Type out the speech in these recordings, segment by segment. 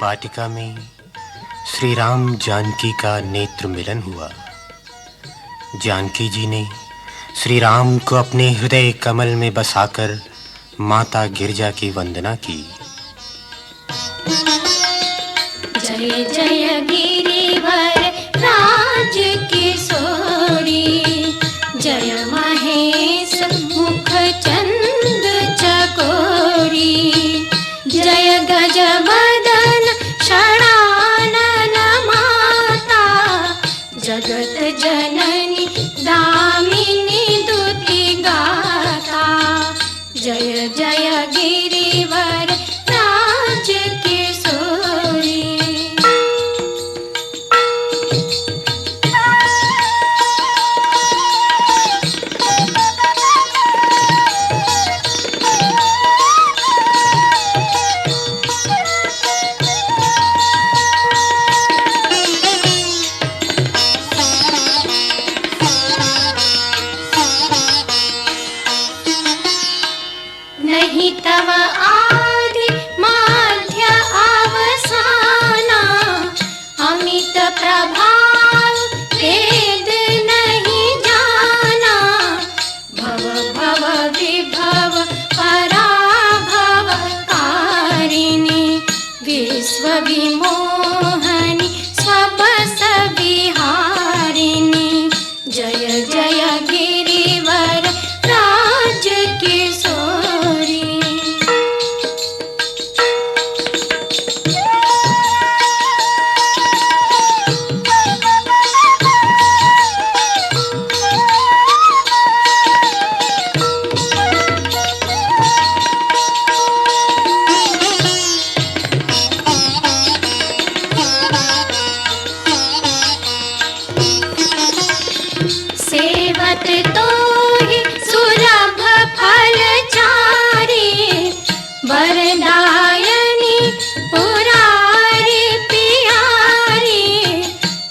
वाटिका में श्री राम जानकी का नेत्र मिलन हुआ। जानकी जी ने श्री राम को अपने हृदय कमल में बसाकर माता गिरजा की वंदना की। जय जय गिरिवर राज किशोरी, जय महेश मुख चंद चकोरी, जय गजबदन षडानन माता, जगत जननी दामिनी दुति गाता। जय जय गिरिवर राज किशोरी। नहीं तव आदि मध्य अवसाना, अमित प्रभाव वेद नहीं जाना। भव भव विभव पराभव कारिणी, विश्व विमोहनी स्वबस विहारिणी। जय जय गिरिवर राज किशोरी। सेवत तो ही सुलभ फल चारी, वरदायनी पुरारी प्यारी।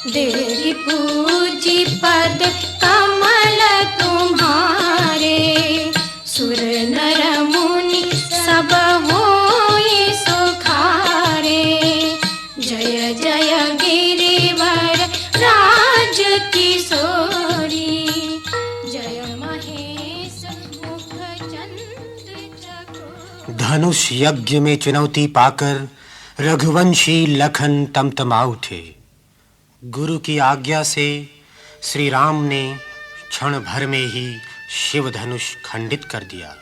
देवी पूजी पद कमल तुम्हारे, सुर नर मुनि सब होई सुखारे। जय जय गिरिवर राज किशोरी, जय महेश मुख चंद चकोरी। धनुष यज्ञ में चुनौती पाकर रघुवंशी लखन तमतमा उठे। गुरु की आज्ञा से श्री राम ने क्षण भर में ही शिव धनुष खंडित कर दिया।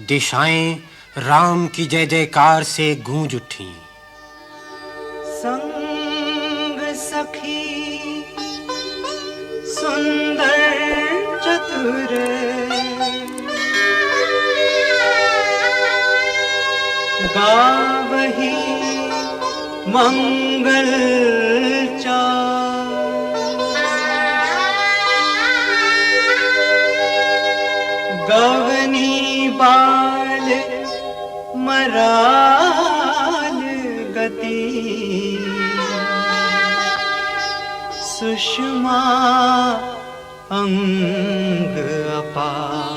दिशाएं राम की जय जयकार से गूंज उठी। संग सखी सुंदर चतुर, गावही मंगल चार। गवनी बाल मराल गति, सुषमा अंग अपार।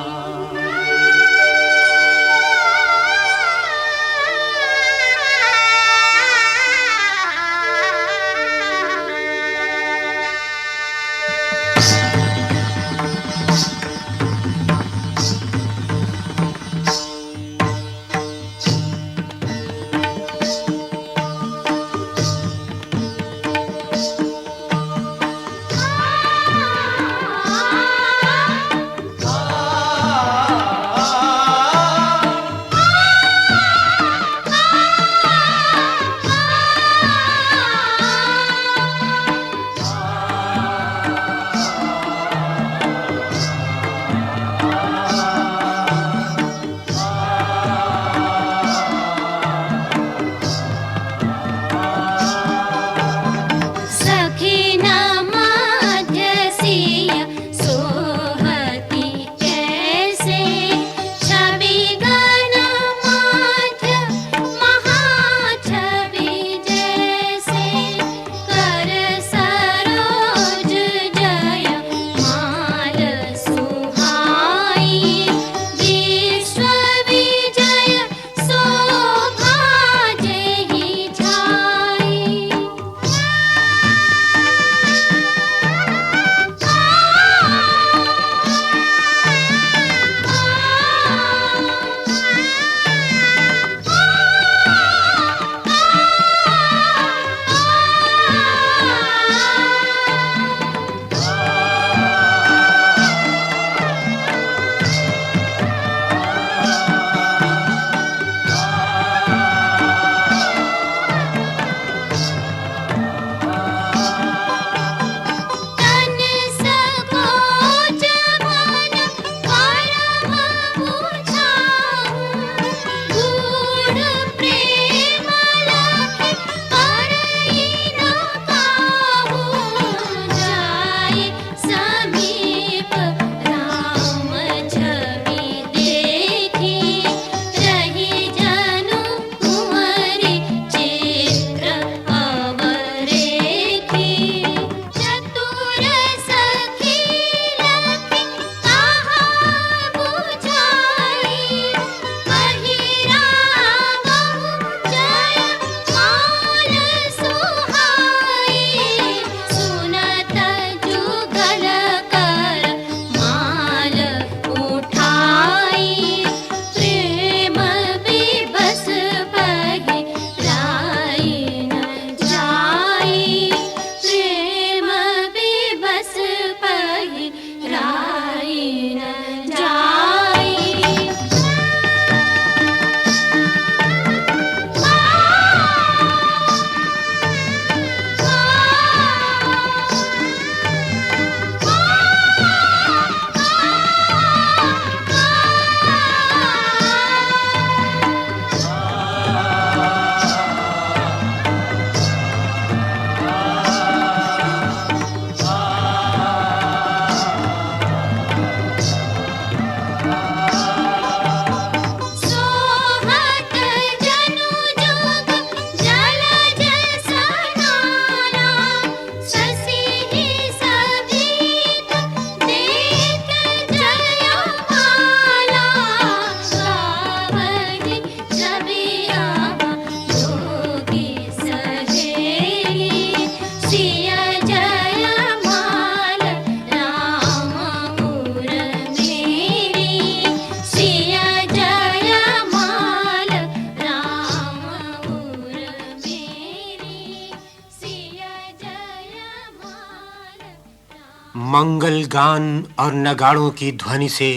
मंगल गान और नगाड़ों की ध्वनि से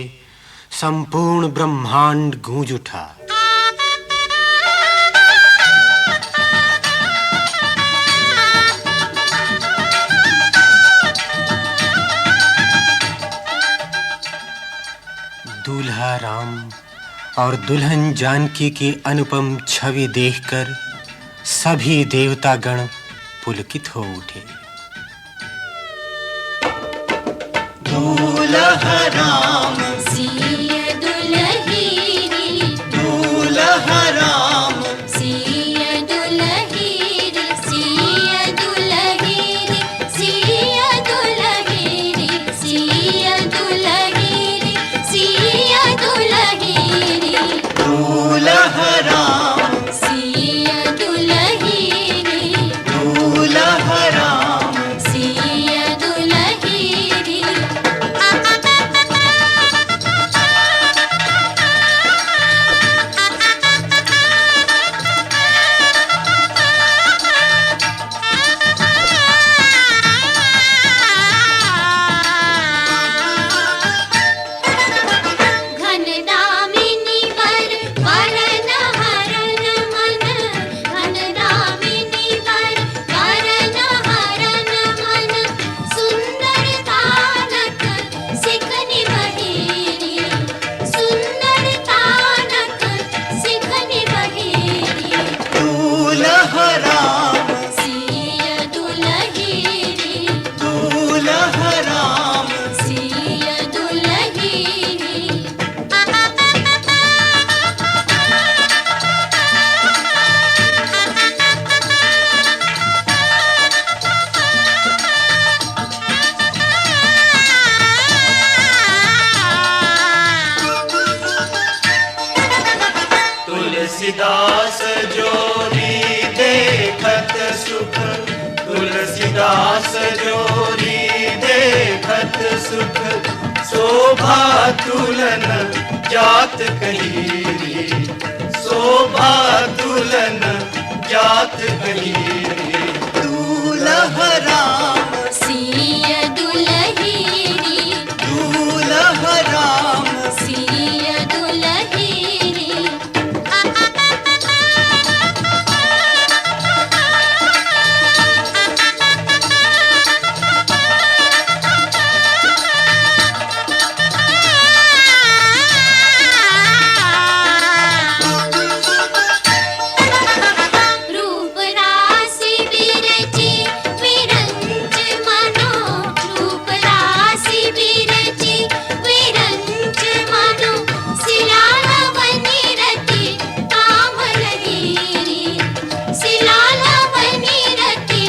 संपूर्ण ब्रह्मांड गूंज उठा। दूल्हा राम और दुल्हन जानकी की अनुपम छवि देखकर सभी देवतागण पुलकित हो उठे। दूल्हा राम सिया दुल्हीरी, दूल्हा राम सिया दुल्हीरी, सिया दुल्हीरी, सिया दुल्हीरी, सिया दुल्हीरी, सिया दुल्हीरी, दूल्हा राम सिया दुल्हीरी, दूल्हा राम सिया दुल्हीरी। घन दामिनी वर वरन हरन मन, घन दामिनी वर वरन हरन मन, सुंदर तानक सिखनि बहेरी, सुंदर तानक सिखनि बहेरी, दूल्हा राम सिया दुल्हीरी, दूल्हा राम सिया दुल्हीरी। तुलसीदास जोरी देखत सुख, तुलसीदास जोरी देखत सुख, शोभा तुलन जात कहीरी, शोभा तुलन जात कहीरी, दूल्हा राम सिया दुल्हीरी, दूल्हा राम सिया दुल्हीरी। रूप राशि विरची विरंच मनो, रूप राशि विरची विरंच मनो, शिलालवनी रति काम लहीरी, शिलालवनी रति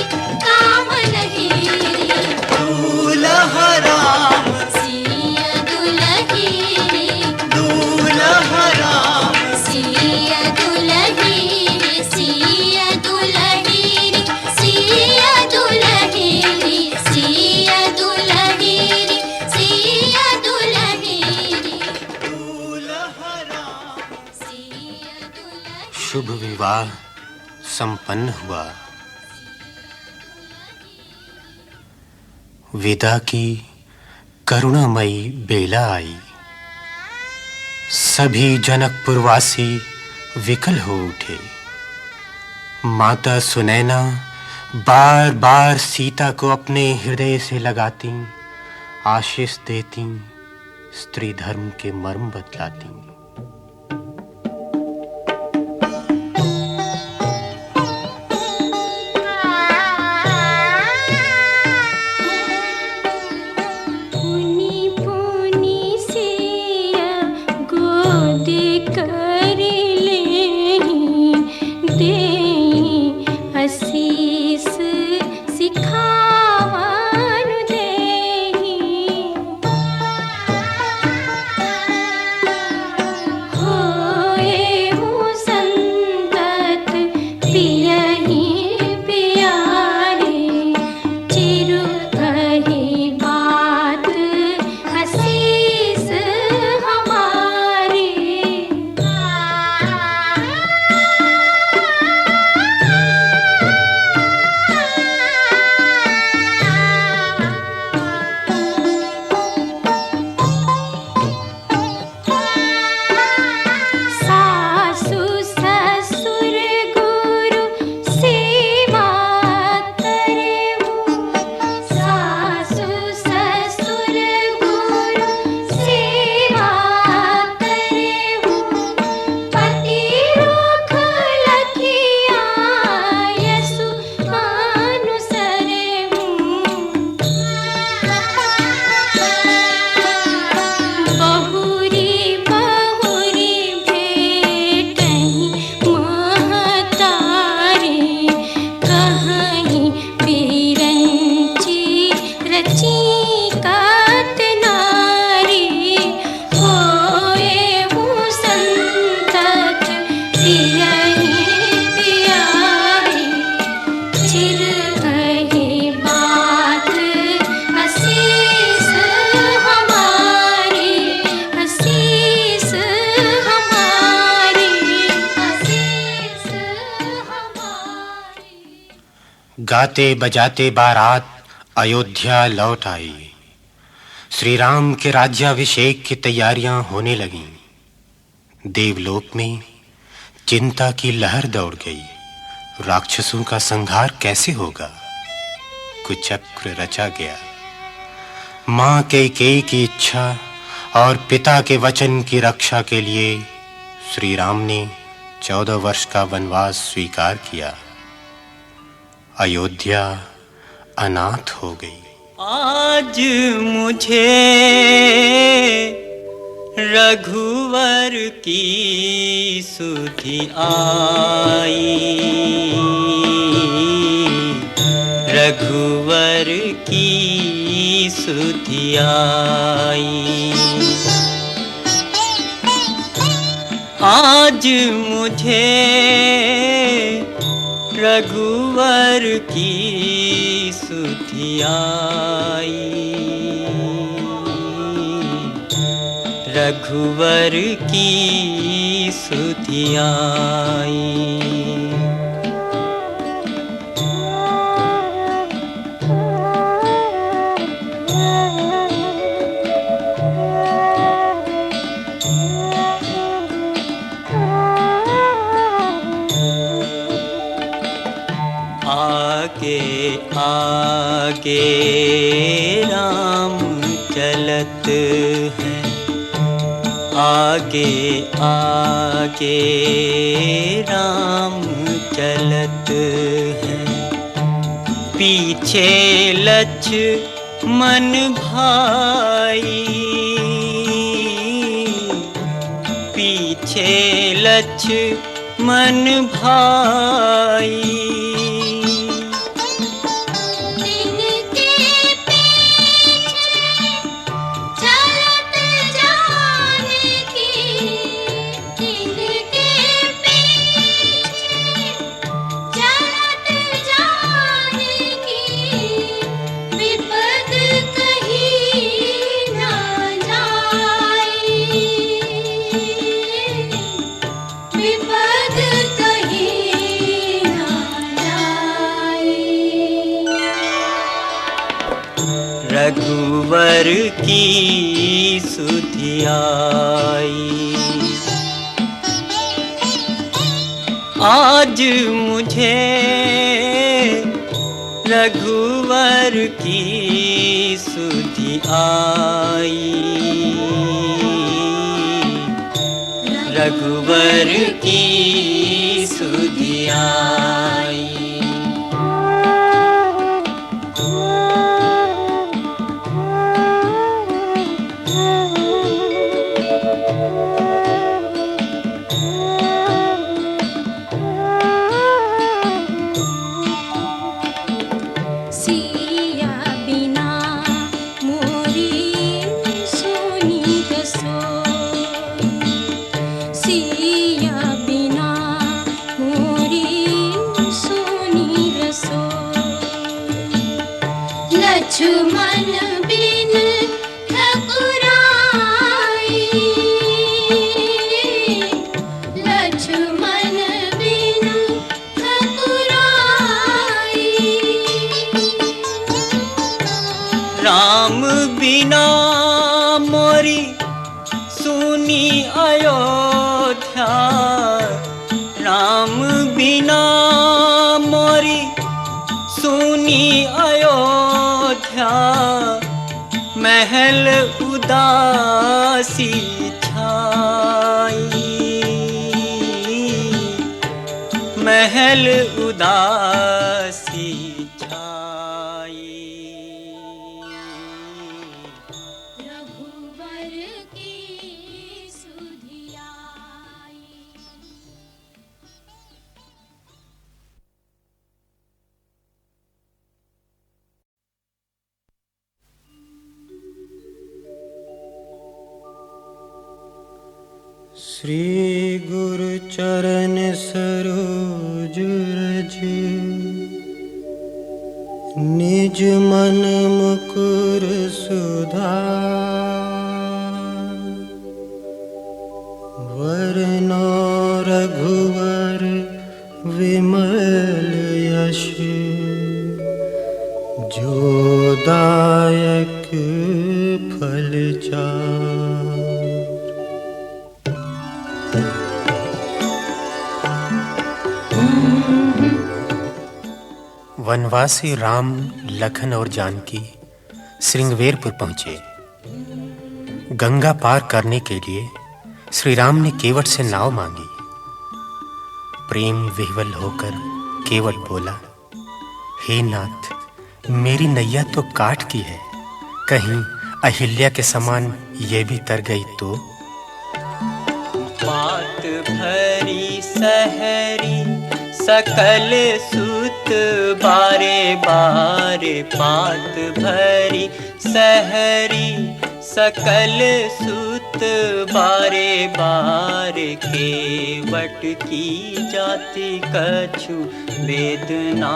काम लहीरी, दूल्हा राम सिया दुल्हीरी, दूल्हा राम सिया दुल्हीरी, सिया दुल्हीरी, सिया दुल्हीरी, सिया दुल्हीरी, सिया दुल्हीरी, दूल्हा राम सिया दुल्हीरी। शुभ विवाह संपन्न हुआ। विदा की करुणामयी बेला आई। सभी जनकपुरवासी विकल हो उठे। माता सुनैना बार बार सीता को अपने हृदय से लगाती, आशीष देती, स्त्री धर्म के मर्म बतलाती। पुनी पुनी सिया गोद कर लेहि, देहि आशीष सिखावन देहि। फिर कहे बात असीस हमारी, असीस हमारी, असीस हमारी। गाते बजाते बारात अयोध्या लौट आई। श्री राम के राज्याभिषेक की तैयारियां होने लगीं। देवलोक में चिंता की लहर दौड़ गई। राक्षसों का संहार कैसे होगा? कुचक्र रचा गया। मां कैकेयी की इच्छा और पिता के वचन की रक्षा के लिए श्री राम ने 14 वर्ष का वनवास स्वीकार किया। अयोध्या अनाथ हो गई। आज मुझे रघुवर की सुधि आई, रघुवर की सुधि आई। आज मुझे रघुवर की सुधि आई, रघुवर की सुधि आई। आगे आगे राम चलत है, आगे आगे राम चलत है। पीछे लक्ष्मण भाई, पीछे लक्ष्मण भाई। रघुवर की सुधि आई। आज मुझे रघुवर की सुधि आई, रघुवर की सुधि आई। लक्ष्मण बिन ठकुराई, लक्ष्मण बिन ठकुराई। राम बिना मोरी सुनी अयोध्या, राम बिना मोरी सुनी अयोध्या। महल उदासी छाई, महल उदासी छाई। रघुवर की सुधि आई। श्री गुरु चरण सरोज रज निज मन मुकुर सुधार, वरनो रघुवर विमल यश, जो दायक फल चार। वनवासी राम, लखन और जानकी श्रृंगवेरपुर पहुंचे। गंगा पार करने के लिए श्री राम ने केवट से नाव मांगी। प्रेम विह्वल होकर केवट बोला, हे नाथ, मेरी नैया तो काठ की है, कहीं अहिल्या के समान ये भी तर गई तो। बात भरी सहरी सकल सुत बारे बारे, बात भरी सहरी सकल सुत बारे बारे, केवट की जाति कछु वेद ना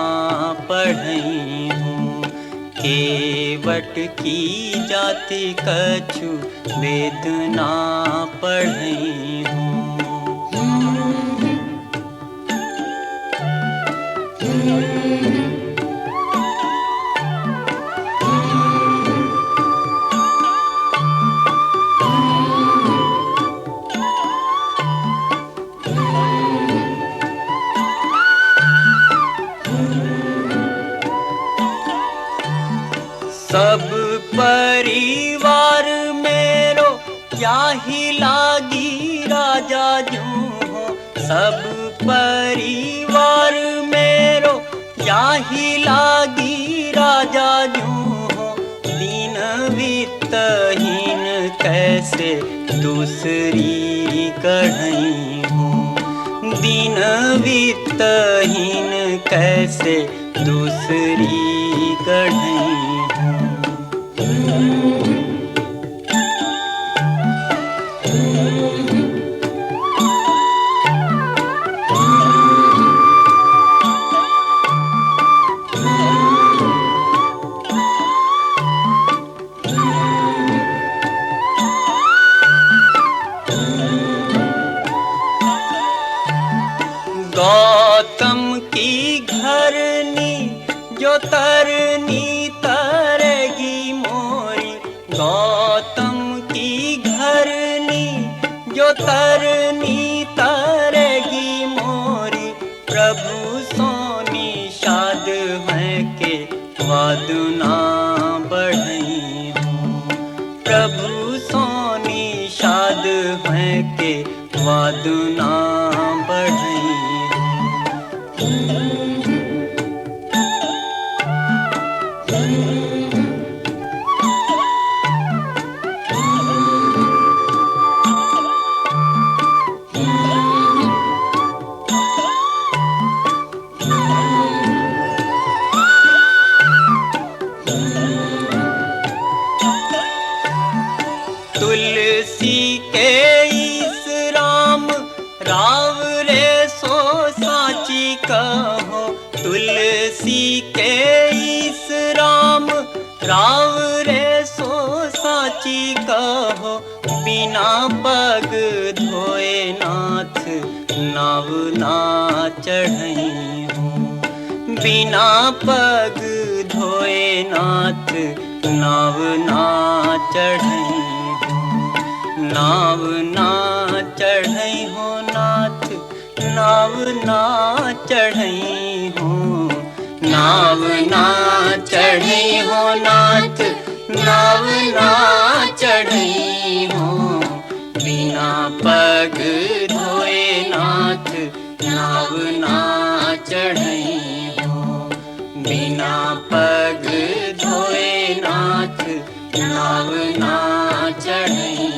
पढ़ई हूँ, केवट की जाति कछु वेद ना पढ़ई हूँ। सब परिवार मेरो क्या ही लागी राजा जूं हो, सब परिवार मेरो क्या ही लागी राजा जूं हो, दीन वित्तहीन कैसे दूसरी कढ़ई हूँ, दीन वित्तहीन कैसे दूसरी कढ़ई हूँ। गौतम की घरनी जो तरनी तरेगी मोरी, गौतम की घरनी जो तरनी तरेगी मोरी, प्रभु सोनी शाद है के वादुना बढ़ई हूँ, प्रभु सोनी शाद है के वादुना बढ़ई। तुलसी के इस राम राव रे सो साची कहो, तुलसी के इस राम राव रे सो साची कहो, बिना पग धोए नाथ नाव ना चढ़ई हूँ, बिना पग धोए नाथ नाव ना चढ़ई, नाव ना चढ़ई हो नाथ, नाव ना चढ़ई हो, नाव ना चढ़ई हो नाथ, नाव ना चढ़ई हो, बिना पग धोए नाथ नाव ना चढ़ई हो, बिना पग धोए नाथ नाव ना चढ़ई।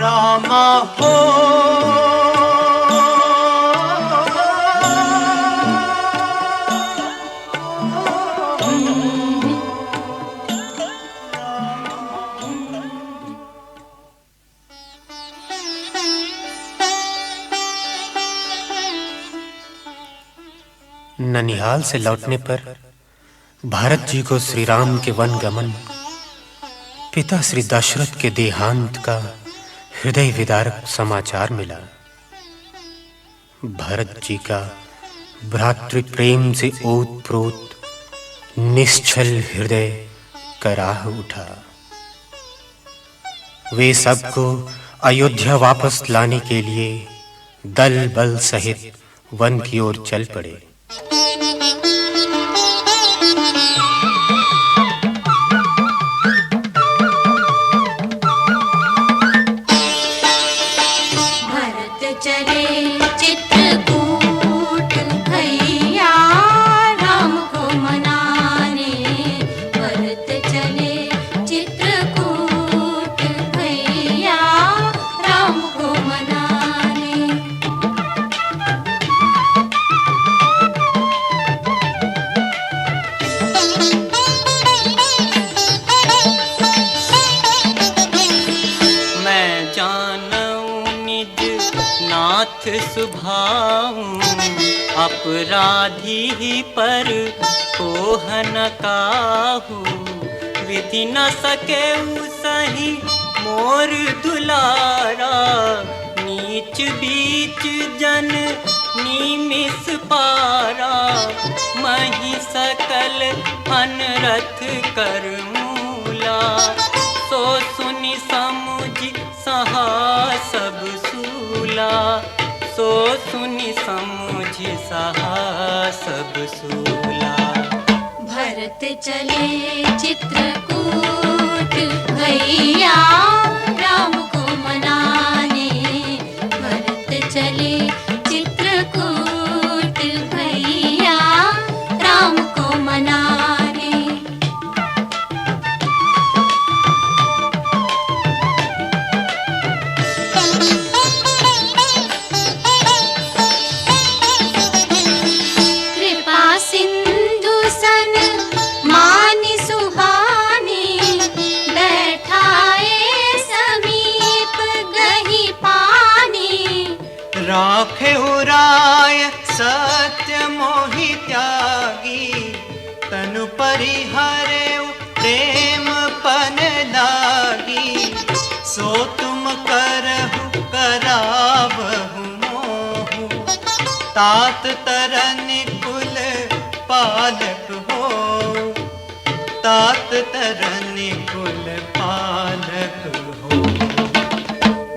रामा हो ननिहाल से लौटने पर भरत जी को श्री राम के वन गमन, पिता श्री दशरथ के देहांत का हृदय विदारक समाचार मिला। भरत जी का भ्रातृ प्रेम से ओतप्रोत निश्चल हृदय कराह उठा। वे सबको अयोध्या वापस लाने के लिए दल बल सहित वन की ओर चल पड़े। सुभाऊं अपराधी पर कोह न काहू, विधि न सके सही मोर दुलारा, नीच बीच जन निमिष पारा, मही सकल अनरथ कर मूला, सो सुनि समुझ सहा सब सूला, सो सुनि समुझ सहा सब सूला। भरत चले चित्रकूट भैया राम को मनाने, भरत चले चित्रकूट भैया राम को मनाने। राखे उराय सत्य मोहि त्यागी, तनु परिहरे प्रेम पन लागी, सो तुम करहु करावहु मोहु, तात तरन कुल पालक हो, तात तरन कुल पालक हो।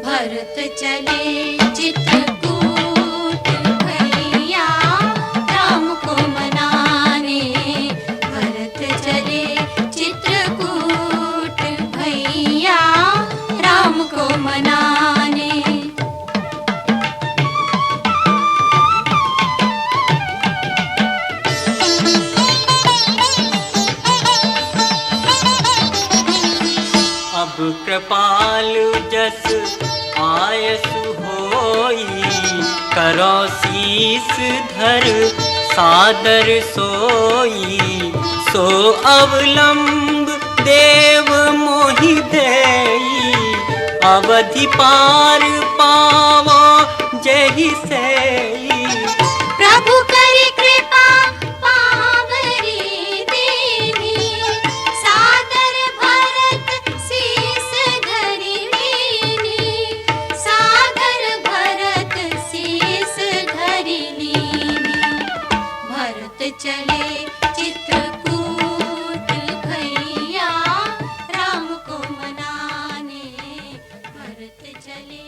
भरत चले चित्रकूट भैया राम को मनाने, भरत चले चित्रकूट भैया राम को मनाने। अब कृपालु जस आयसु होई, करो शीस धर सादर सोई, सो अवलंब देव मोहि देई, अवधि पार पावो जहि सेई। प्रभु करि कृपा पावरी दीनी, सादर भरत शीस धरि लीनी, सादर भरत शीस धरि लीनी। भरत चले चित्रकूट भैया राम को मनाने, भरत चले।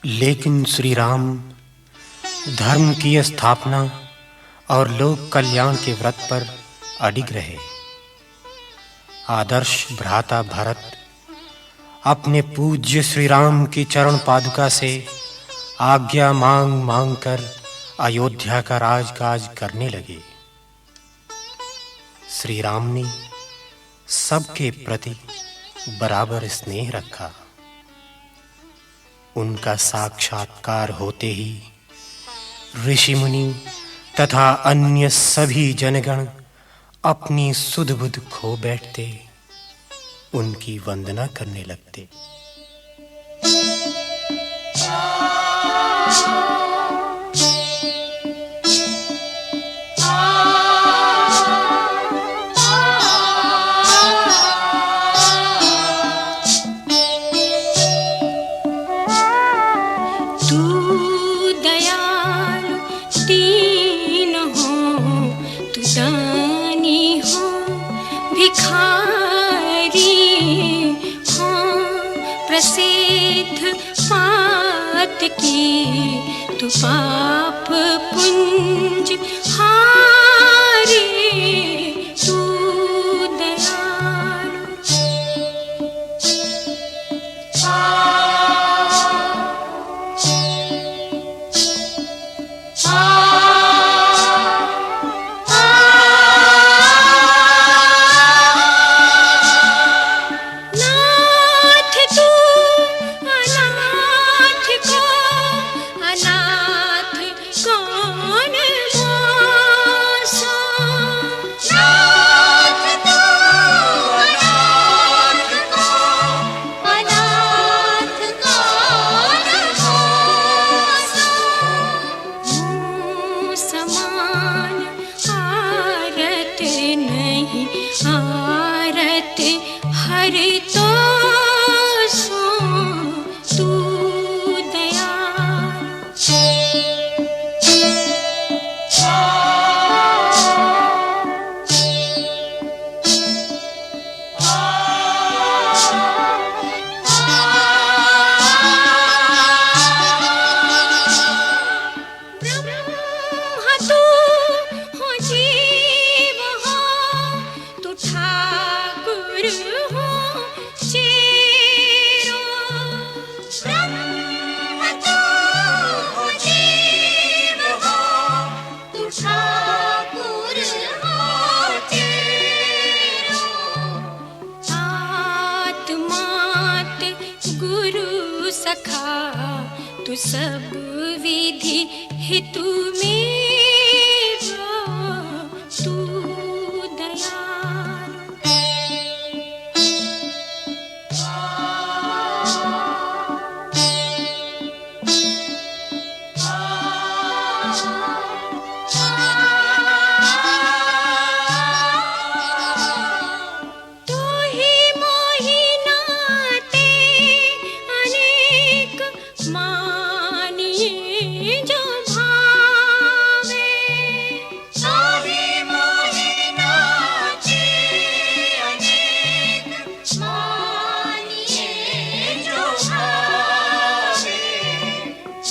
लेकिन श्री राम धर्म की स्थापना और लोक कल्याण के व्रत पर अडिग रहे। आदर्श भ्राता भरत अपने पूज्य श्री राम की चरण पादुका से आज्ञा मांग मांग कर अयोध्या का राजकाज करने लगे। श्री राम ने सबके प्रति बराबर स्नेह रखा। उनका साक्षात्कार होते ही ऋषि मुनि तथा अन्य सभी जनगण अपनी सुध बुध खो बैठते, उनकी वंदना करने लगते। तू दयालु दीन हो, तू दानी हो, भिखारी हो, प्रसिद्ध पात की तू पाप पुंज हारी, तू दयालु। नाथ तू अनाथ को अनाथ कौन मोसा, नाथ तू अनाथ को अनाथ कौन मोसा, मुँह समान आरत नहीं आरत हर तो सो, तू दयालु। ब्रह्म तू हो, जीव हो, तू ठाकुर हो चेरो, ब्रह्म तू हो, जीव हो, तू ठाकुर हो चेरो, आत्मात गुरु सखा, तू सब विधि हितु मेरो, तू दयालु। तू ही मोहि नाते अनेक मानिए जो भावे, तू ही मोहि नाते अनेक मानिए जो भावे,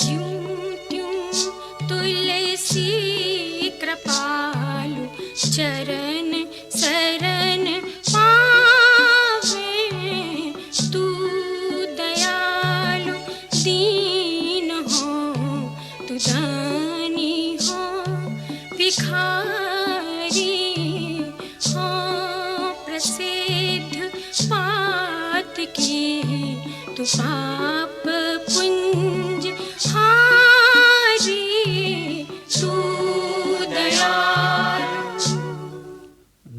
यूं त्यों तुलसी कृपालु चरण शरण पावे, तू दयालु दीन हो, तू दानी हो, भिखारी हो, प्रसिद्ध पात की तू पाप पुंज हारी, तू दयालु।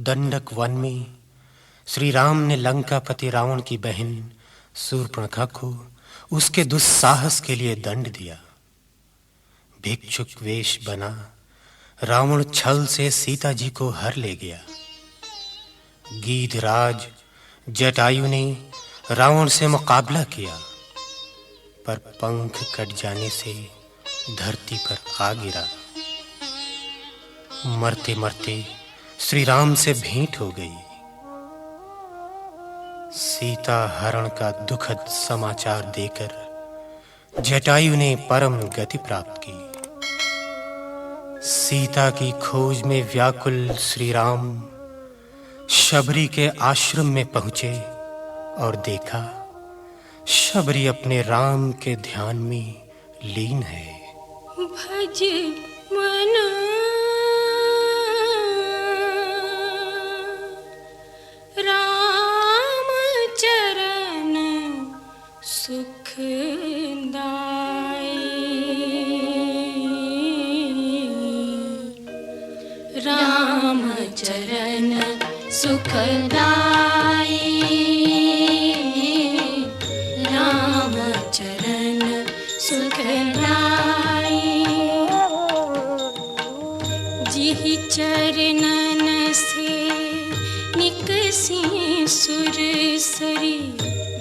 दंडक वन में श्री राम ने लंकापति रावण की बहन शूर्पणखा को उसके दुस्साहस के लिए दंड दिया। भिक्षुक वेश बना रावण छल से सीता जी को हर ले गया। गीधराज जटायु ने रावण से मुकाबला किया, पर पंख कट जाने से धरती पर आ गिरा। मरते मरते श्री राम से भेंट हो गई। सीता हरण का दुखद समाचार देकर जटायु ने परम गति प्राप्त की। सीता की खोज में व्याकुल श्री राम शबरी के आश्रम में पहुंचे और देखा शबरी अपने राम के ध्यान में लीन है। भज मन राम चरण सुखदाई, राम चरण सुखदाई, राम चरण चरणन से निकसी सुरसरी,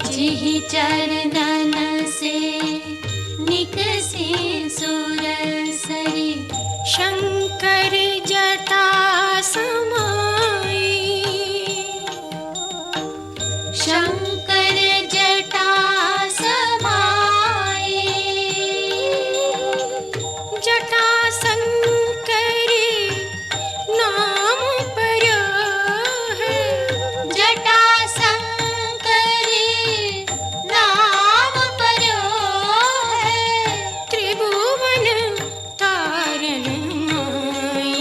जिहि चरणन से निकसी सुरसरी, शंकर जटा समाई, शंकर जटा समाई, जटा शंकरी नाम पर्यो है, जटा शंकरी नाम पर्यो है, त्रिभुवन तारण आई,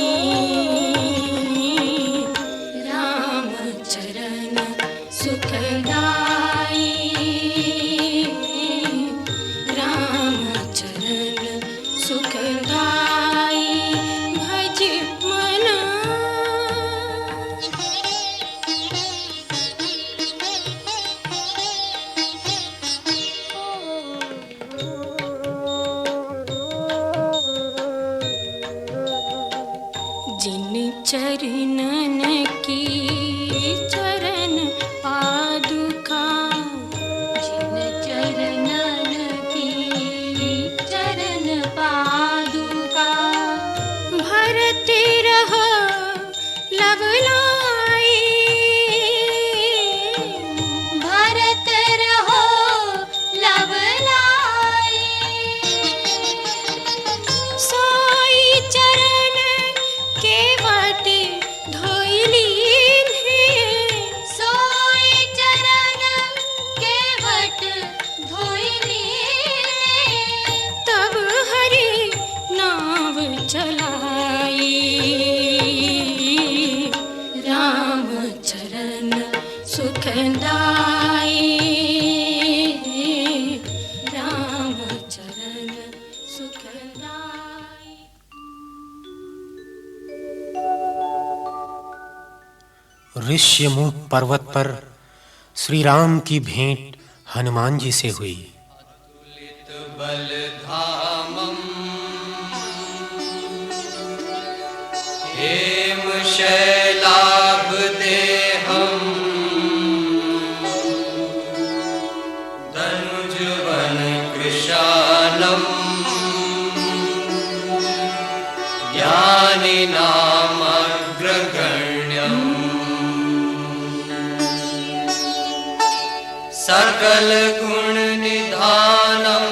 राम चरण सुखदाई, राम चरण सुखदाई, भज मना। जिन चरणन की चरण पादुका, जिन चरणन की चरण पादुका, भरते रहो लवलाई, भरत रहो लवलाई, सोई चरण केवट धोइली है, सोई चरण केवट धोइली, तब हरि नाव चलाई, राम चरण सुखदाई, राम चरण सुखदाई। ऋष्यमुख पर्वत पर श्री राम की भेंट हनुमान जी से हुई। हेम शैलाभ देहम धनुजवन कृशालम, ज्ञानिनामग्रगण्यम, सकल गुण निधानम,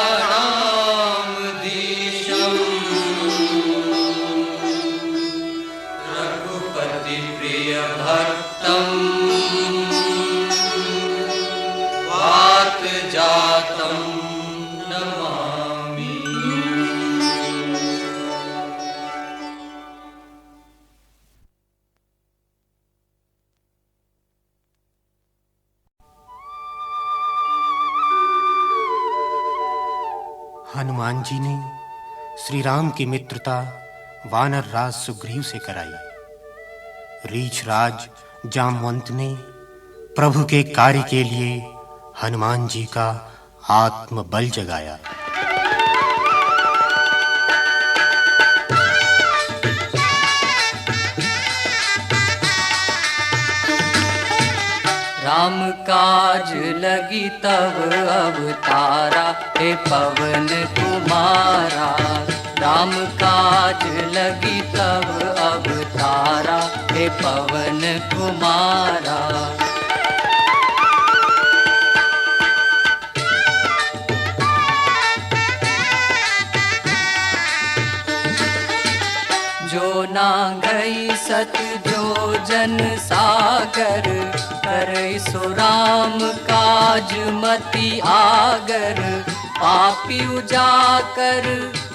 वानराणाम दीशम, रघुपति प्रिय भक्तम, वात जातम नमामि। हनुमान जी ने श्री राम की मित्रता वानर राज सुग्रीव से कराई। रीछ राज जामवंत ने प्रभु के कार्य के लिए हनुमान जी का आत्मबल जगाया। राम काज लगी तब अवतारा, हे पवन कुमारा, राम काज लगी तब अवतारा, हे पवन कुमारा। जो ना गई सत जो जन सागर, करई सो राम काज मति आगर, पापी उजाकर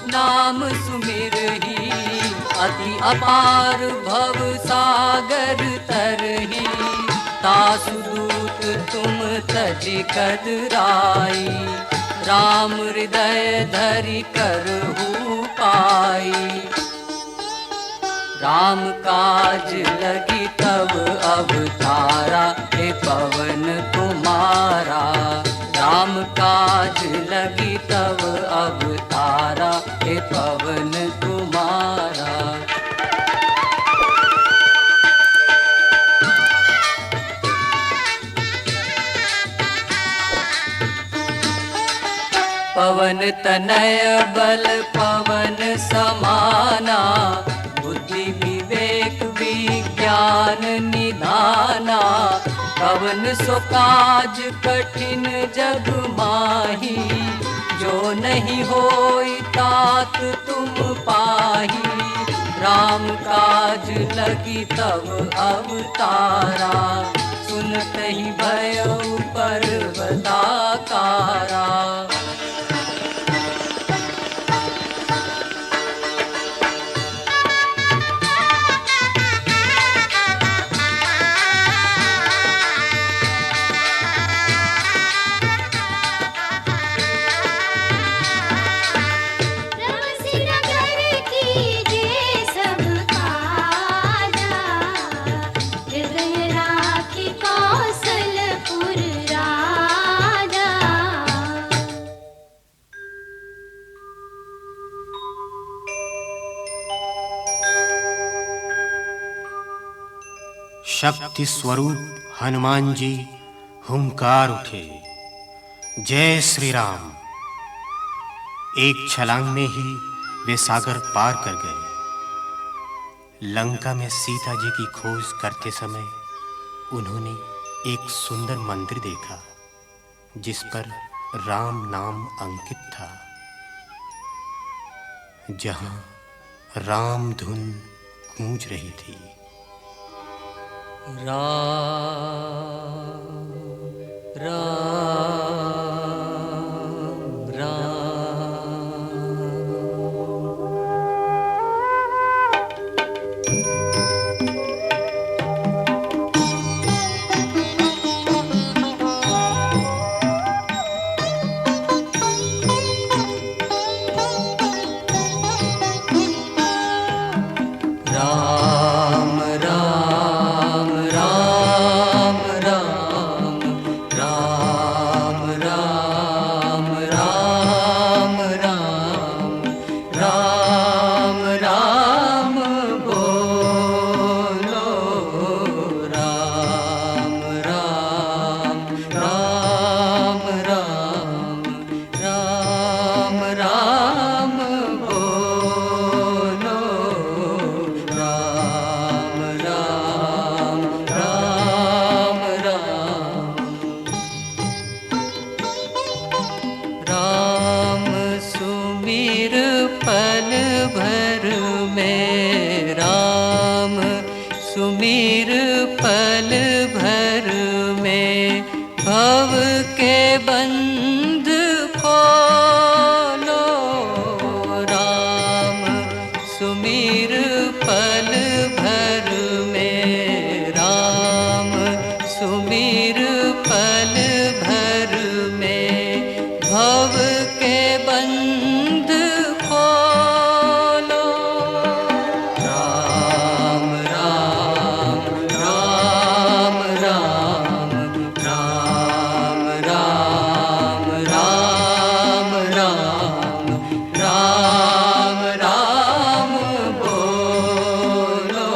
नाम सुमिरही, अति अपार भव सागर तरही, तासु दूत तुम तजि कदराई, राम हृदय धरि करहु पाई। राम काज लगी तब अवतारा, हे पवन कुमारा, राम काज लगी तब अवतारा, पवन तुम्हारा। पवन तनय बल पवन समाना, बुद्धि विवेक विज्ञान निधाना। पवन सो काज कठिन जग माही, जो नहीं होई तात तुम पाही। राम काज लगी तब अवतारा, सुनत ही भयउ पर्वताकारा। शक्ति स्वरूप हनुमान जी हुंकार उठे, जय श्री राम। एक छलांग में ही वे सागर पार कर गए। लंका में सीता जी की खोज करते समय उन्होंने एक सुंदर मंदिर देखा, जिस पर राम नाम अंकित था। जहां राम धुन गूंज रही थी। राम राम राम। राम राम राम राम राम राम राम राम राम राम बोलो। राम राम राम राम राम राम बोलो। राम राम राम राम। राम सुमिर पल भर में, राम सुमिर पल भर में। भव के बंध खोलो। राम सुमिर पल भर में, राम सुमिर पल भर में। भव के बंध खोलो। राम राम राम राम राम राम राम राम राम राम बोलो।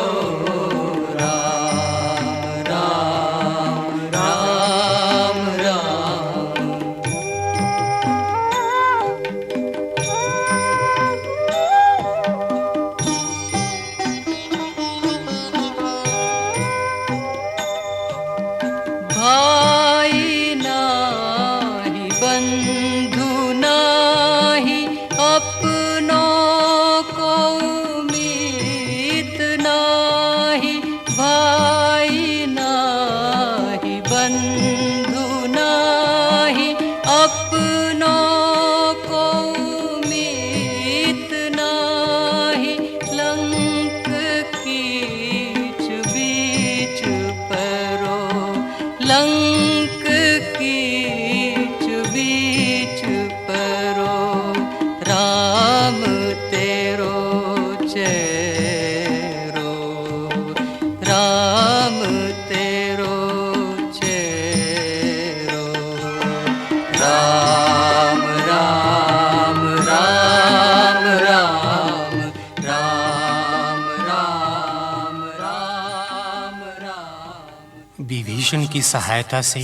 विभीषण की सहायता से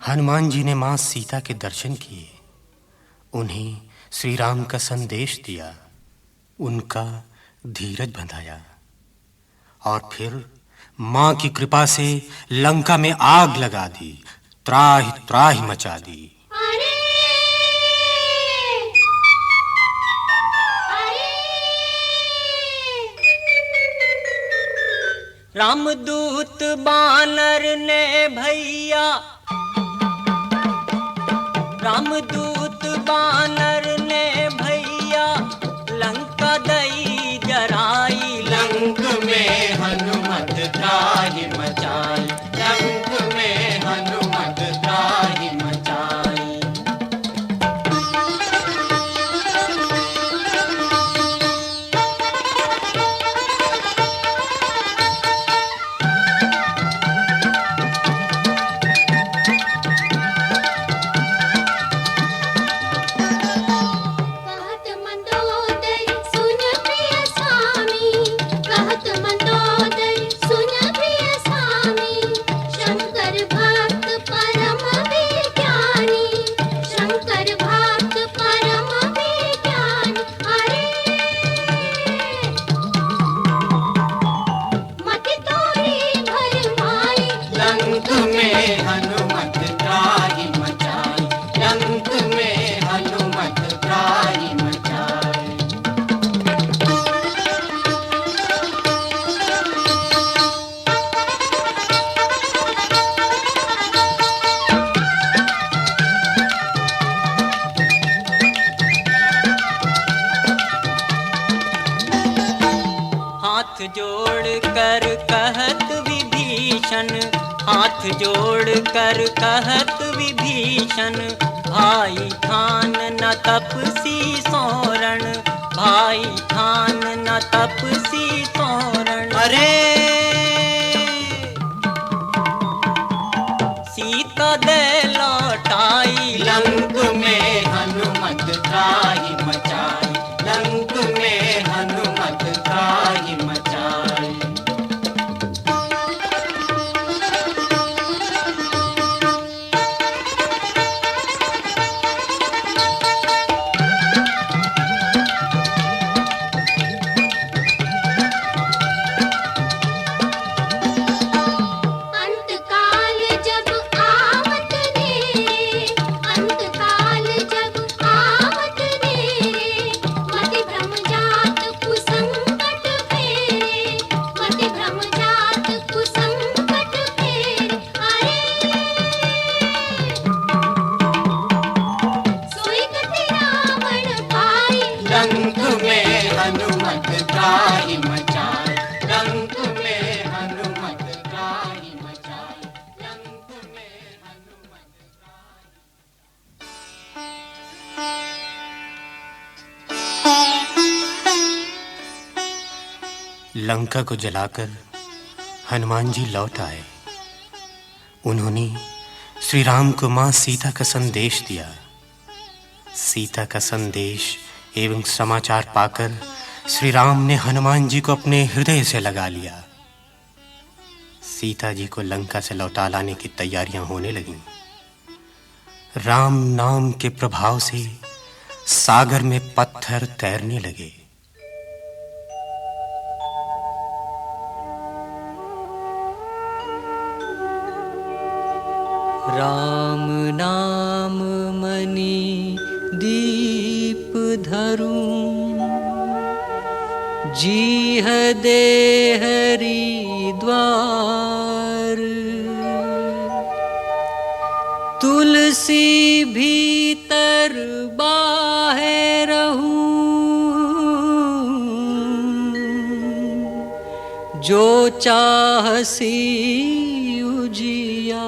हनुमान जी ने मां सीता के दर्शन किए, उन्हें श्री राम का संदेश दिया, उनका धीरज बंधाया और फिर मां की कृपा से लंका में आग लगा दी, त्राहि त्राहि मचा दी। रामदूत बानर ने भैया, रामदूत बानर ने भैया, लंका दई जराई। लंक में हनुमत त्राहि मचाई, लंक में हनुमत त्राहि मचाई। हाथ जोड़ कर कहत विभीषण, हाथ जोड़ कर कहत विभीषण, भाई ठान न तपसी सोरण, भाई ठान न तपसी सोरण। अरे सीता दे लौटाई। लंक में हनुमत त्राहि मचाई, लंक में हनुमत त्राहि मचाई। अंतकाल जब आवत नेरे, अंतकाल जब आवत नेरे, मति भ्रम जात कुसंकट फेरे, मति भ्रम जात कुसंकट फेरे। सोई गति रावण पाई। लंक में हनुमत त्राहि मचाई, लंक में हनुमत त्राहि मचाई, लंक में हनुमत लंका को जलाकर हनुमान जी लौट आए। उन्होंने श्री राम को मां सीता का संदेश दिया। सीता का संदेश एवं समाचार पाकर श्री राम ने हनुमान जी को अपने हृदय से लगा लिया। सीता जी को लंका से लौटा लाने की तैयारियां होने लगीं। राम नाम के प्रभाव से सागर में पत्थर तैरने लगे। राम नाम मणि दीप धरूं, जीह दे हरि द्वार। तुलसी भीतर बाहर रहूं, जो चाहसी उजिया।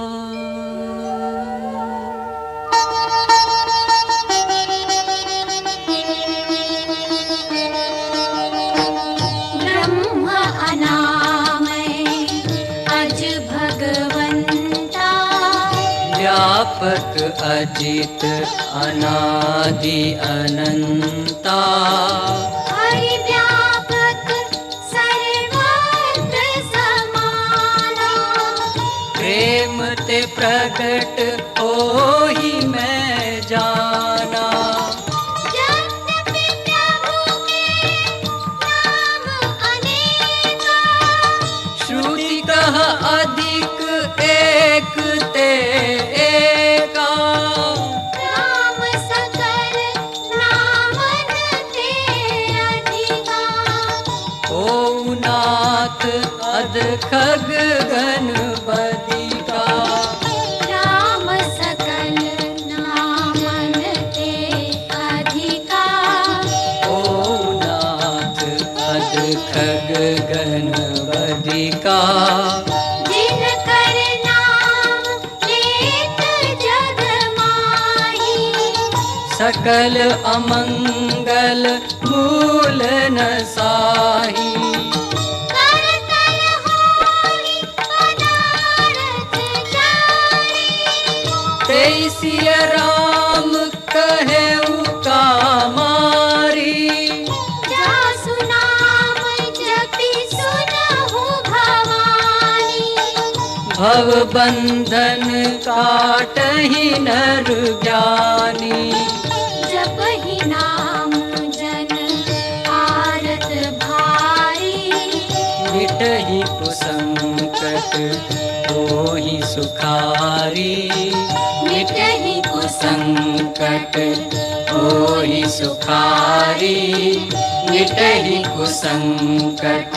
ब्रह्म अनामय अज भगवंता, व्यापक अजित अनादि अनंता। हरि व्यापक सर्वत्र समाना, प्रकट होहि मैं जाना। यद्यपि प्रभु के नाम अनेका, श्रुति कह अधिक एक ते एका। राम सकल नामन ते अधिका। ओ नाथ अध खग गणपति का। राम सकल नामन ते अधिका। ओ नाथ अध खग गणपति का। जिन कर नाम लेत जग माही, सकल अमंगल मूल न साही। करतल होई पदारथ जानी, तेई सिय राम कहेउ कामारी। जासु नाम जपि सुनहु भवानी। भव बंधन काटहि नर ज्ञानी। जपहि नाम जन आरत भारी, मिटहि कुसंकट होहि सुखारी। मिटहि कुसंकट होहि सुखारी। मिटहि कुसंकट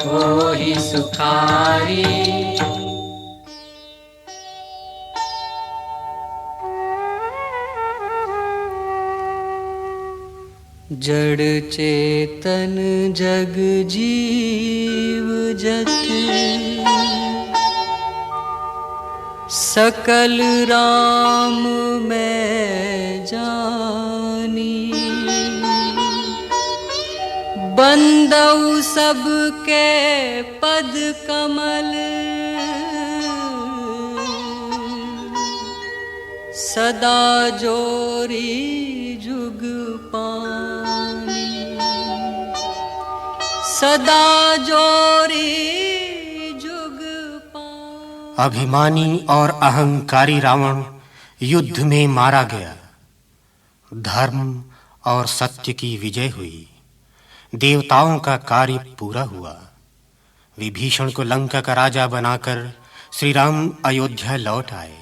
होहि सुखारी। जड़ चेतन जग जीव जति, सकल राम मैं जानी। बंदउ सबके पद कमल, सदा जोरी जुग पानी। सदा जोरी जुग पानी। अभिमानी और अहंकारी रावण युद्ध में मारा गया। धर्म और सत्य की विजय हुई। देवताओं का कार्य पूरा हुआ। विभीषण को लंका का राजा बनाकर श्री राम अयोध्या लौट आए।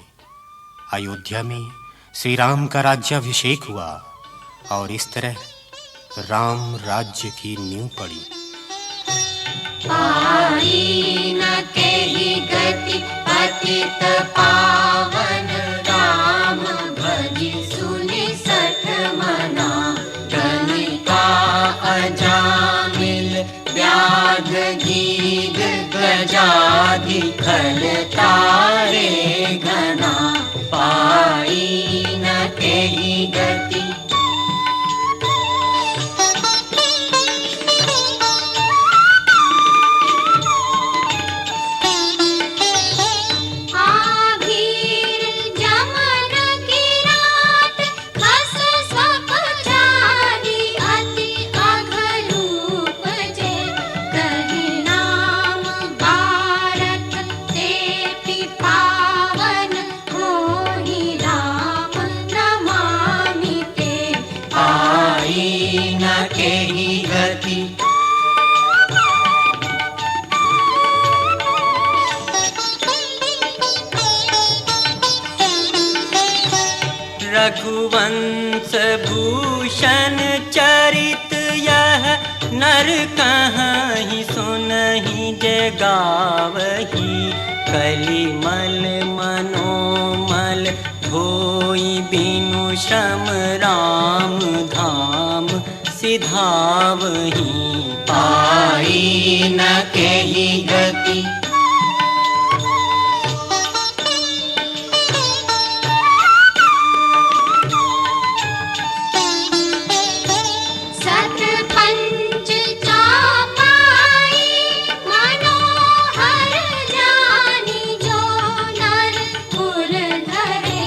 अयोध्या में श्री राम का राज्याभिषेक हुआ और इस तरह राम राज्य की नींव पड़ी। पाई न केहि गति पतित पावन, राम भजि सुनि सठ मना। गणिका अजामिल व्याध गीध गजाधि खल तारे घना। पाई न केहि गति आभीर जमन किरात, खस स्वपचारी अति अघरूप जे। कहि नाम भारत ते पावन, होहि राम नमामि ते। पाई न केहि गति रघुवंश भूषण चरित यह नर कहीं सुनहि जे गावही। कलिमल मनोमल होई बिनु श्रम राम धाम सिधावही। पाई न केहि गति सत पंच चौपाई, मनोहर जानी। जो नर पुर धरे,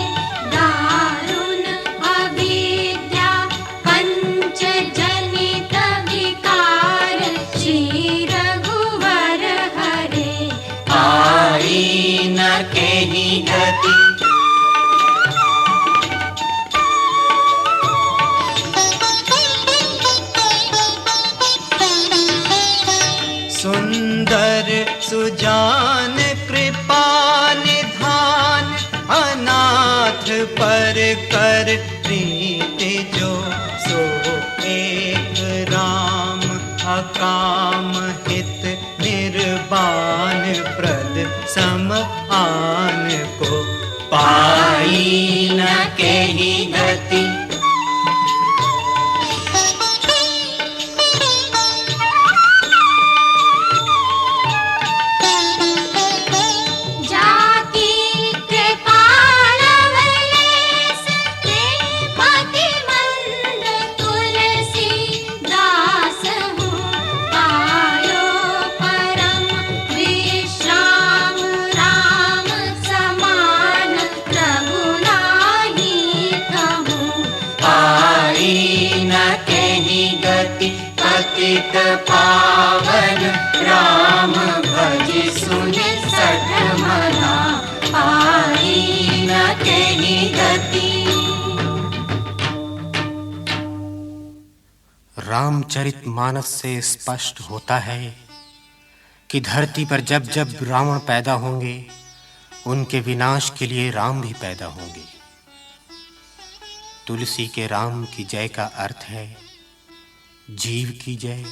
दारुण अविद्या पंच जनित विकार। श्री रघुवर सुंदर सुजान कृपा निधान, अनाथ पर कर प्रीति जो, सो एक राम अकाम हित निर्बाण प्रद सम आन को। पाई न केहि गति, जाकी कृपाल अवलेस, प्रेमति मंद तुलसी दास हूँ। पायो परम विश्राम, राम समान प्रभु नाहि कहूँ। पाई न केहि गति, पतित पावन राम भजि सुनि सठ मना। पाई न केहि गति। रामचरितमानस से स्पष्ट होता है कि धरती पर जब जब रावण पैदा होंगे, उनके विनाश के लिए राम भी पैदा होंगे। तुलसी के राम की जय का अर्थ है जीव की जय,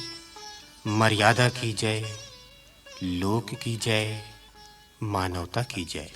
मर्यादा की जय, लोक की जय, मानवता की जय।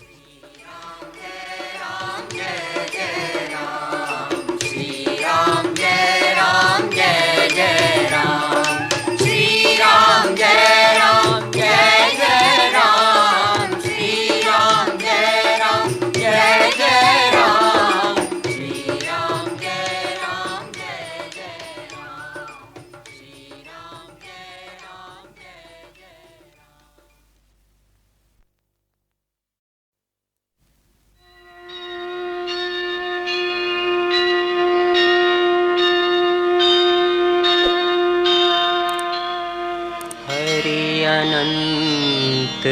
हरि अनंत,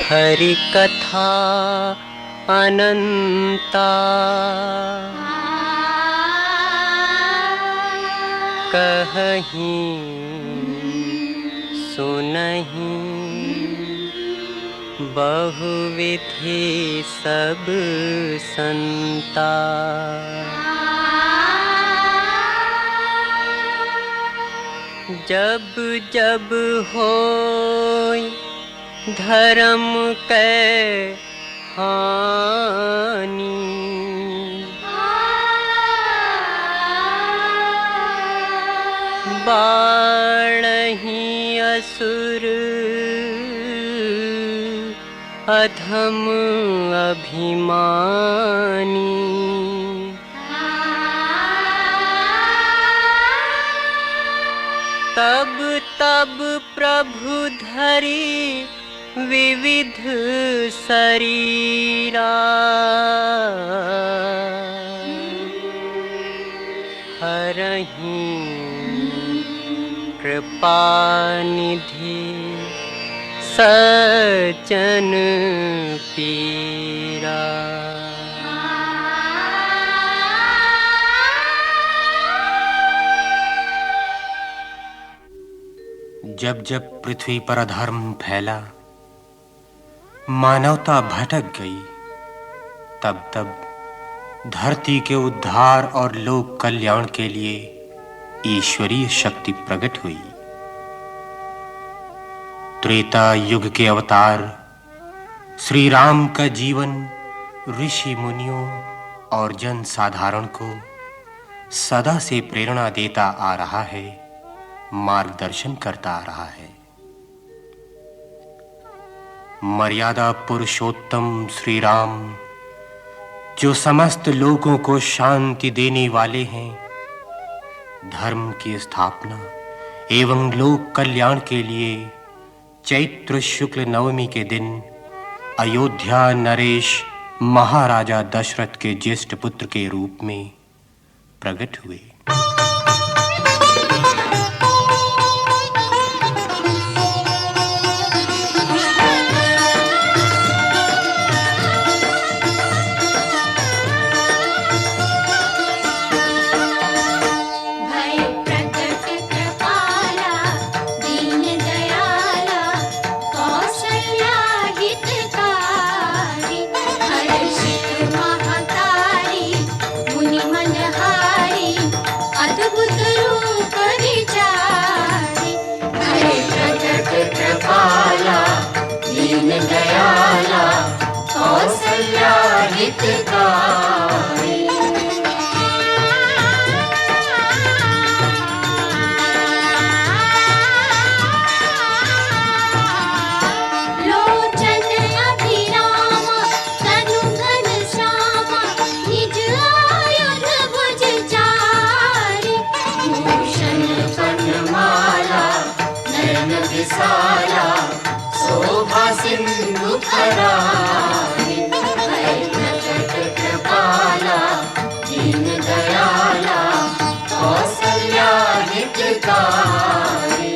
हरि कथा अनंता। कहहीं सुनहीं बहुविधि सब संता। जब जब होय धर्म के हानि, बाढ़हि असुर अधम अभिमानी। तब तब प्रभु धरि विविध शरीरा, हरहि कृपा निधि सज्जन पीरा। जब जब पृथ्वी पर अधर्म फैला, मानवता भटक गई, तब तब धरती के उद्धार और लोक कल्याण के लिए ईश्वरीय शक्ति प्रकट हुई। त्रेता युग के अवतार श्री राम का जीवन ऋषि मुनियों और जन साधारण को सदा से प्रेरणा देता आ रहा है, मार्गदर्शन करता आ रहा है। मर्यादा पुरुषोत्तम श्री राम, जो समस्त लोगों को शांति देने वाले हैं, धर्म की स्थापना एवं लोक कल्याण के लिए चैत्र शुक्ल नवमी के दिन अयोध्या नरेश महाराजा दशरथ के ज्येष्ठ पुत्र के रूप में प्रकट हुए। भय प्रकट कृपाला, दीन दयाला विसारा शोभा सिंधु खरारे भय प्रकट कृपाला दीन दयाला कौसल्या हितकारी।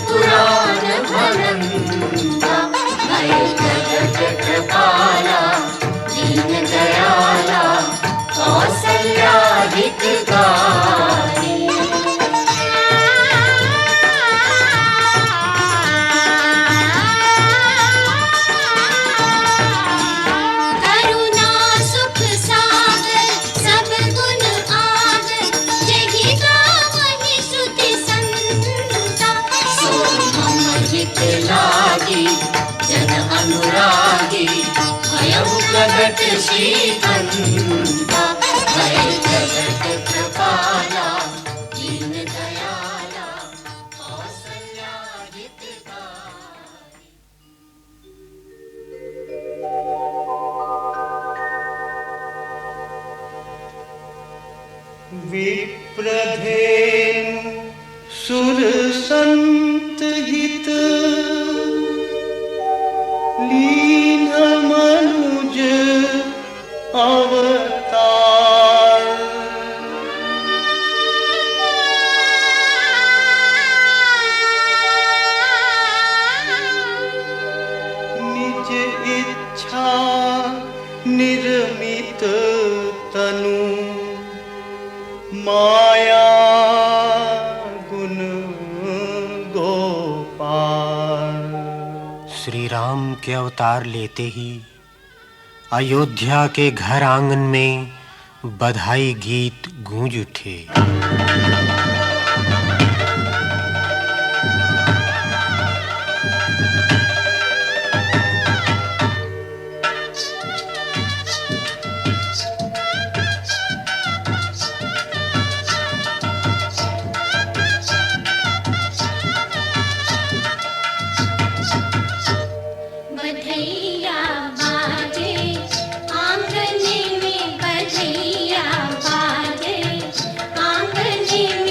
पुराण भरंता भय प्रकट कृपाला दीन दयाला कौसल्या हितकारी। करुणा सुख सागर सब गुण आगर जहि गावहि श्रुति संता हित लागी जन अनुरागी भयउ प्रगट श्रीकंता भय प्रगट कृपाला दीन दयाला कौसल्या हितकारी। विप्रधेनु सुर संत हित लीन मनुज अवतार निज इच्छा निर्मित तनु माया गुण गोपाल। श्री राम के अवतार लेते ही अयोध्या के घर आंगन में बधाई गीत गूंज उठे। बधैया बाजे आंगन में बधैया बाजे आंगन में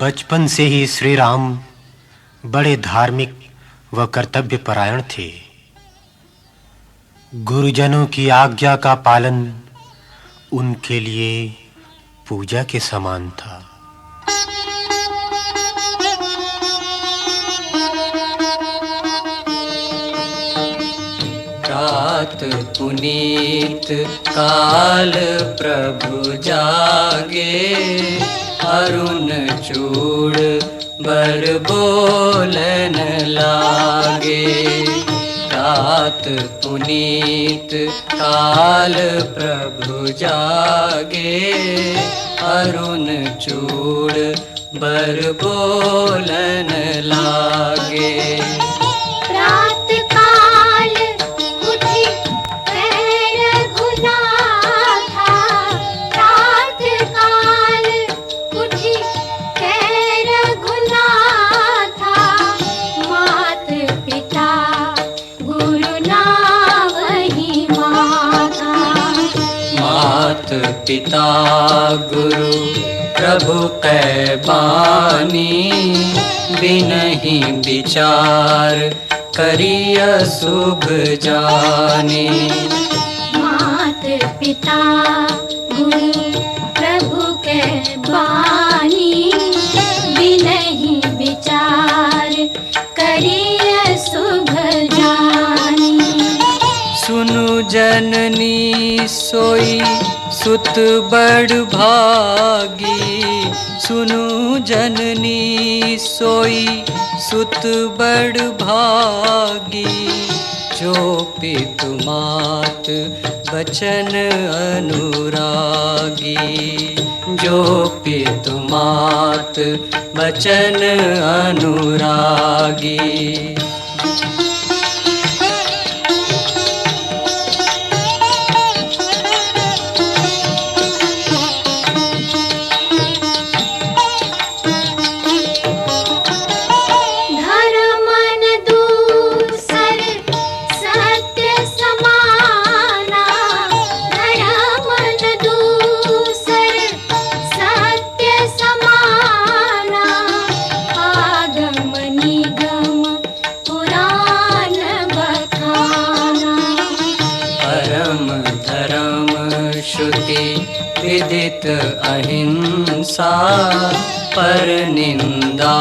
बचपन से ही श्री राम बड़े धार्मिक व कर्तव्य परायण थे। गुरुजनों की आज्ञा का पालन उनके लिए पूजा के समान था। रात पुनीत काल प्रभु जागे, अरुण चूड़ बर बोलन लागे। रात पुनीत काल प्रभु जागे, अरुण चूड़ बर बोलन लागे। प्रात काल उठी पैर रघुनाथा, प्रात काल उठी पैर रघुनाथा। मात पिता गुरु नावहि माता, मात पिता गुरु प्रभु कै बानी, बिनहि विचार करिय शुभ जानी। मात पिता गुरु प्रभु के बानी, बिनहि विचार करिय शुभ जानी। सुनु जननी सोई सुत बड़ भागी, सुनु जननी सोई सुत बड़ भागी। जो पितु मात बचन अनुरागी, जो पितु मात बचन अनुरागी। विदित अहिंसा, पर निंदा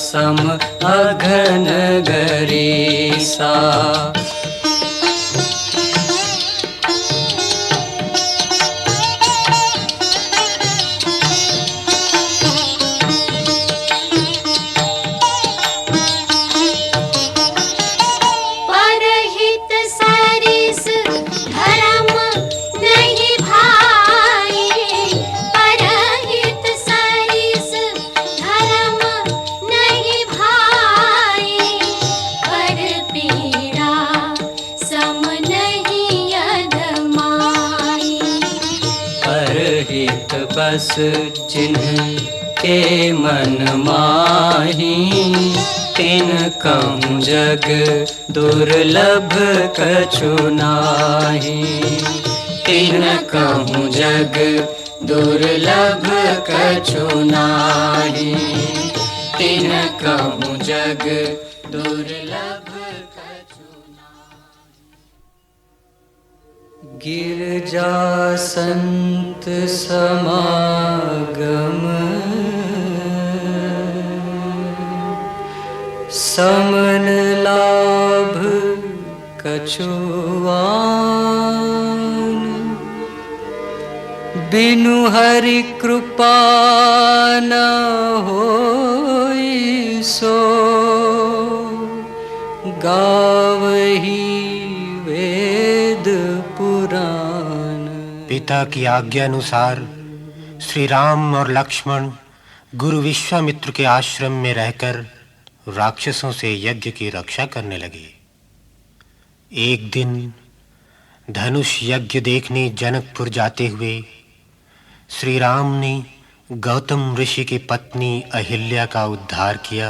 सम अघन गरेसा। बस जिन्ह के मन माही, तिन कहूँ जग दुर्लभ कछु नाही। तिन कहूँ जग दुर्लभ कछु नाही। तिन कहूँ जग दुर्लभ कछु नाही। गिरजा संत समागम, समन लाभ कछुआन। बिनु हरि कृपा न होई सो, गावही वेद पुराण। पिता की आज्ञा अनुसार श्री राम और लक्ष्मण गुरु विश्वामित्र के आश्रम में रहकर राक्षसों से यज्ञ की रक्षा करने लगे। एक दिन धनुष यज्ञ देखने जनकपुर जाते हुए श्री राम ने गौतम ऋषि की पत्नी अहिल्या का उद्धार किया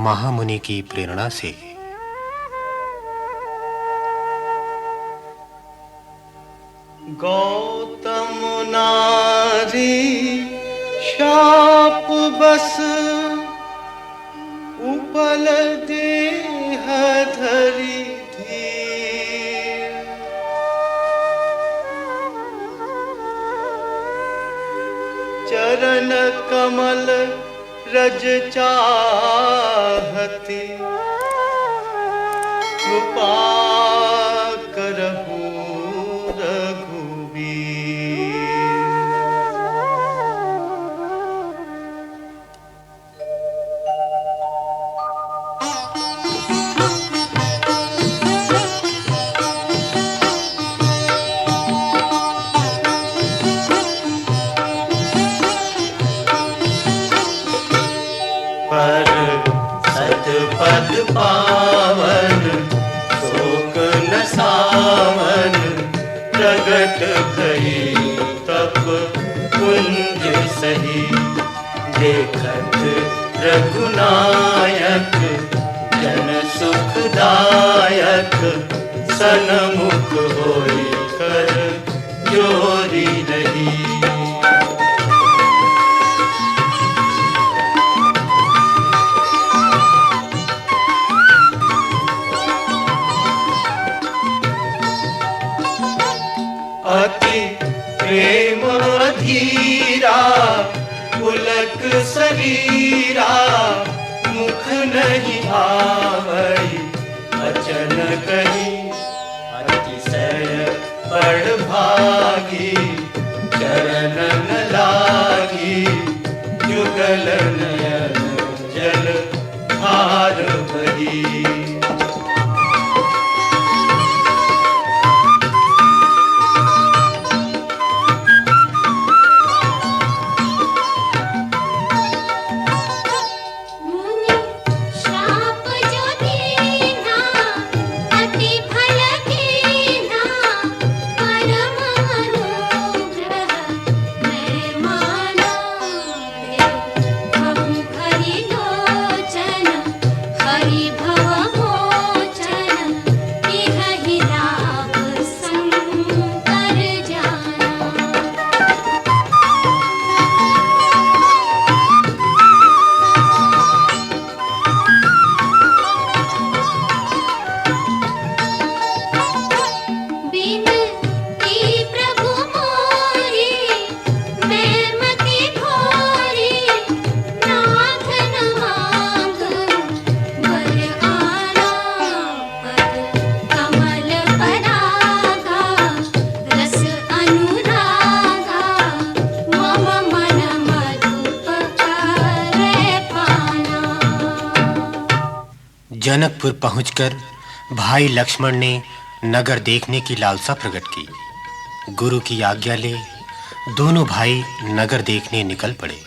महामुनि की प्रेरणा से। गौतम नारी शाप बस उपल देह धरि धीर, चरण कमल रज चाहती, कृपा करहु रघुबीर। पर सतपद पावन शोक न सावन, प्रगट भई तप कुंज सही। देखत रघुनायक जन सुखदायक, सनमुख होई कर जोरी रही। अति प्रेम अधीरा पुलक शरीरा, मुख नहीं आवई वचन कही। अतिशय बड़ भागी चरण न लागी, जुगल नयन जल भार बही। मुनि श्राप जो दीना, अति भल कीना, परम अनुग्रह मैं माना। प्रभु हरि लोचन, हरि भव मोचन, इहि लाभ संकर जाना। बिनती प्रभु मोरी, मैं मति भोरी, नाथ न मांगू वर आना। पद कमल परागा, रस अनुरागा, मम मन मधुप करे पाना। जनकपुर पहुंचकर भाई लक्ष्मण ने नगर देखने की लालसा प्रकट की। गुरु की आज्ञा ले दोनों भाई नगर देखने निकल पड़े।